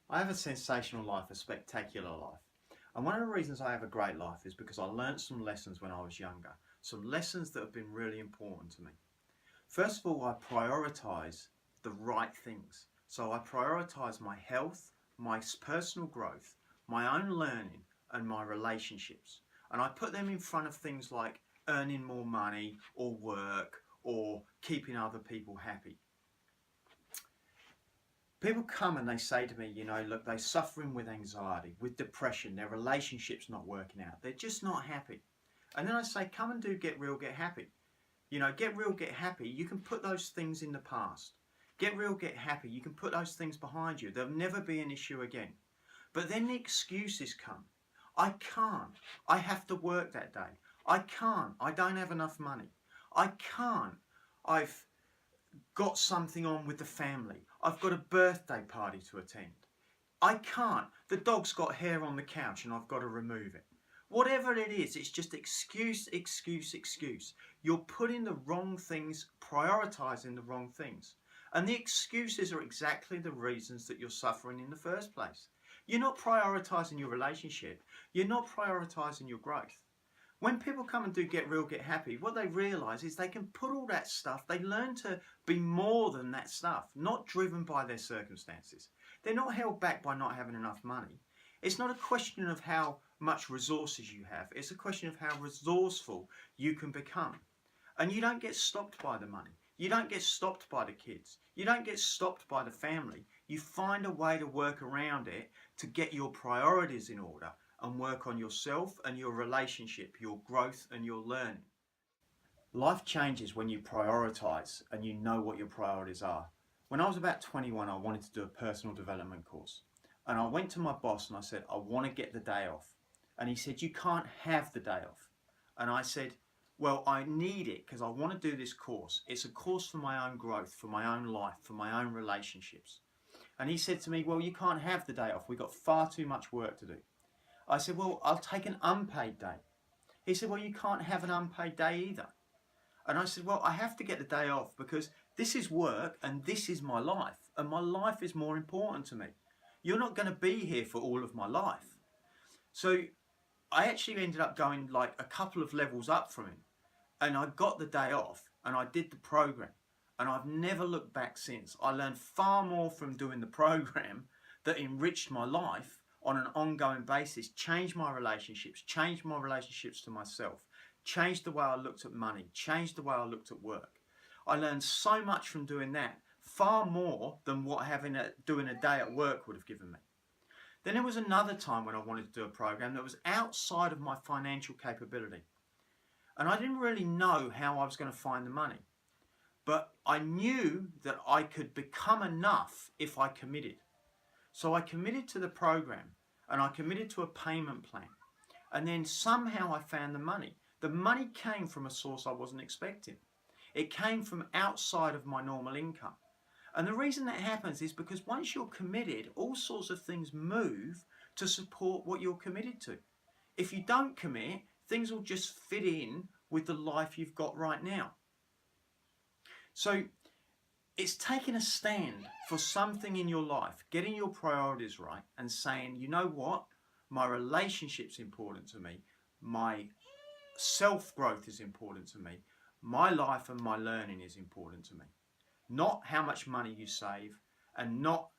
I have a sensational life, a spectacular life. And one of the reasons I have a great life is because I learnt some lessons when I was younger, some lessons that have been really important to me. First of all, I prioritise the right things. So I prioritise my health, my personal growth, my own learning, and my relationships. And I put them in front of things like earning more money or work or keeping other people happy. People come and they say to me, look, they're suffering with anxiety, with depression, their relationship's not working out, they're just not happy. And then I say, come and do Get Real, Get Happy. Get real, get happy. You can put those things in the past. Get real, get happy. You can put those things behind you. There'll never be an issue again. But then the excuses come. I can't. I have to work that day. I can't. I don't have enough money. I can't. I've got something on with the family. I've got a birthday party to attend. I can't. The dog's got hair on the couch and I've got to remove it. Whatever it is, it's just excuse, excuse, excuse. You're putting the wrong things, prioritizing the wrong things. And the excuses are exactly the reasons that you're suffering in the first place. You're not prioritizing your relationship. You're not prioritizing your growth. When people come and do Get Real, Get Happy, what they realize is they can put all that stuff, they learn to be more than that stuff, not driven by their circumstances. They're not held back by not having enough money. It's not a question of how much resources you have. It's a question of how resourceful you can become. And you don't get stopped by the money. You don't get stopped by the kids. You don't get stopped by the family. You find a way to work around it to get your priorities in order and work on yourself and your relationship, your growth and your learning. Life changes when you prioritize and you know what your priorities are. When I was about 21, I wanted to do a personal development course. And I went to my boss and I said, I want to get the day off. And he said, you can't have the day off. And I said, well, I need it because I want to do this course. It's a course for my own growth, for my own life, for my own relationships. And he said to me, well, you can't have the day off. We've got far too much work to do. I said, well, I'll take an unpaid day. He said, well, you can't have an unpaid day either. And I said, well, I have to get the day off because this is work and this is my life. And my life is more important to me. You're not going to be here for all of my life. So I actually ended up going like a couple of levels up from him. And I got the day off and I did the program. And I've never looked back since. I learned far more from doing the program that enriched my life on an ongoing basis, changed my relationships to myself, changed the way I looked at money, changed the way I looked at work. I learned so much from doing that, far more than what doing a day at work would have given me. Then there was another time when I wanted to do a program that was outside of my financial capability. And I didn't really know how I was going to find the money. But I knew that I could become enough if I committed. So I committed to the program and I committed to a payment plan. And then somehow I found the money. The money came from a source I wasn't expecting. It came from outside of my normal income. And the reason that happens is because once you're committed, all sorts of things move to support what you're committed to. If you don't commit, things will just fit in with the life you've got right now. So it's taking a stand for something in your life, getting your priorities right and saying, you know what, my relationship's important to me, my self-growth is important to me, my life and my learning is important to me. Not how much money you save and not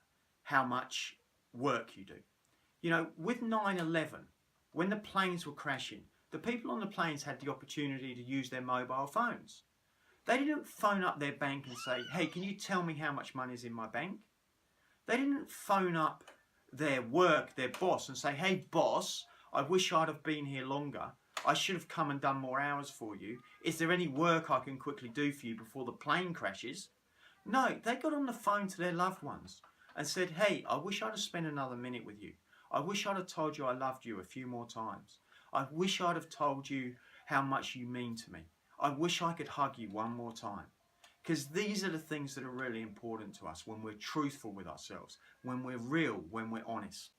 how much work you do. With 9/11, when the planes were crashing, the people on the planes had the opportunity to use their mobile phones. They didn't phone up their bank and say, hey, can you tell me how much money is in my bank? They didn't phone up their boss, and say, hey, boss, I wish I'd have been here longer. I should have come and done more hours for you. Is there any work I can quickly do for you before the plane crashes? No, they got on the phone to their loved ones and said, hey, I wish I'd have spent another minute with you. I wish I'd have told you I loved you a few more times. I wish I'd have told you how much you mean to me. I wish I could hug you one more time. Because these are the things that are really important to us when we're truthful with ourselves, when we're real, when we're honest.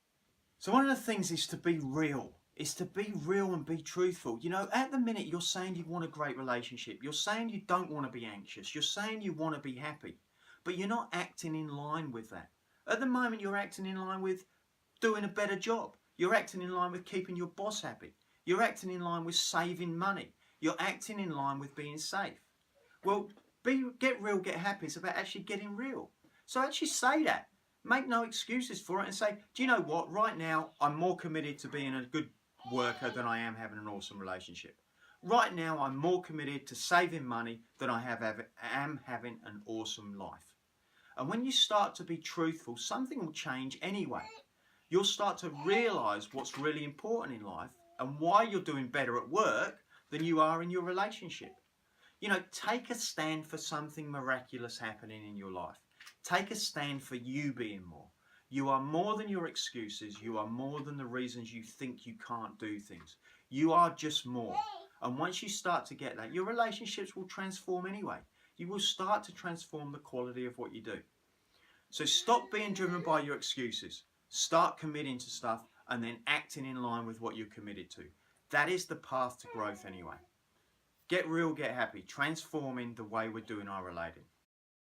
So one of the things is to be real. Is to be real and be truthful. At the minute you're saying you want a great relationship. You're saying you don't want to be anxious. You're saying you want to be happy. But you're not acting in line with that. At the moment, you're acting in line with doing a better job. You're acting in line with keeping your boss happy. You're acting in line with saving money. You're acting in line with being safe. Well, get real, get happy. It's about actually getting real. So actually say that. Make no excuses for it and say, do you know what? Right now, I'm more committed to being a good worker than I am having an awesome relationship. Right now, I'm more committed to saving money than I am having an awesome life. And when you start to be truthful, something will change anyway. You'll start to realise what's really important in life and why you're doing better at work than you are in your relationship. You know, take a stand for something miraculous happening in your life. Take a stand for you being more. You are more than your excuses. You are more than the reasons you think you can't do things. You are just more. And once you start to get that, your relationships will transform anyway. You will start to transform the quality of what you do. So stop being driven by your excuses. Start committing to stuff and then acting in line with what you're committed to. That is the path to growth anyway. Get real, get happy. Transforming the way we're doing our relating.